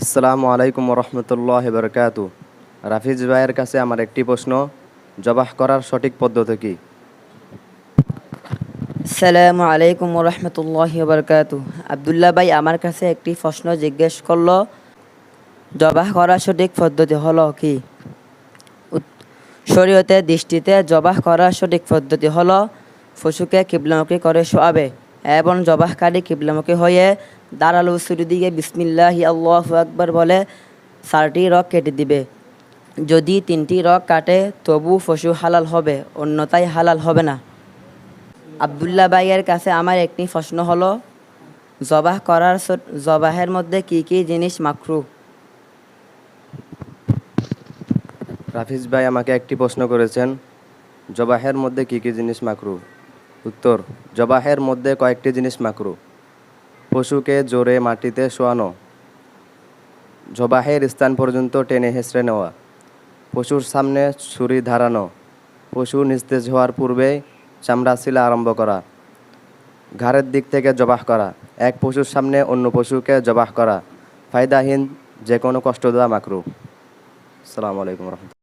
আসসালামু আলাইকুম রহমতুল্লাহ বরকাতু। রাফিজ ভাইয়ের কাছে আমার একটি প্রশ্ন, জবাহ করার সঠিক পদ্ধতি কি? আসসালামু আলাইকুম রহমতুল্লাহি বারকাতু। আবদুল্লাহ ভাই আমার কাছে একটি প্রশ্ন জিজ্ঞেস করলো, জবাহ করার সঠিক পদ্ধতি হলো কি? শরীয়তের দৃষ্টিতে জবাহ করার সঠিক পদ্ধতি হলো পশুকে কিবলামুখী করে শোয়াবে এবং জবাহকারী কিবলামুখী হয়ে দাঁড়ালো শুরু দিকে বিসমিল্লাহি আল্লাহু আকবার বলে 4টি রগ কেটে দিবে। যদি 3টি রগ কাটে তবু পশু হালাল হবে, অন্যথায় হালাল হবে না। আবদুল্লাহ ভাইয়ের কাছে আমার একটি প্রশ্ন হলো, জবাহের মধ্যে কি কি জিনিস মাকরুহ? রাফিজ ভাই আমাকে একটি প্রশ্ন করেছেন, জবাহের মধ্যে কি কি জিনিস মাকরু? উত্তর: জবাহের মধ্যে কয়েকটি জিনিস মাকরু। পশুকে জোরে মাটিতে শোয়ানো, জবাহের স্থান পর্যন্ত টেনে হেঁচড়ে নেওয়া, পশুর সামনে ছুরি ধারানো, পশু নিস্তেজ হওয়ার পূর্বে চামড়া ছিলা আরম্ভ করা, ঘাড়ের দিক থেকে জবাহ করা, এক পশুর সামনে অন্য পশুকে জবাহ করা, ফায়দাহীন যে কোনো কষ্ট দেওয়া মাকরু। আসসালামু আলাইকুম রহমতুল্লাহ।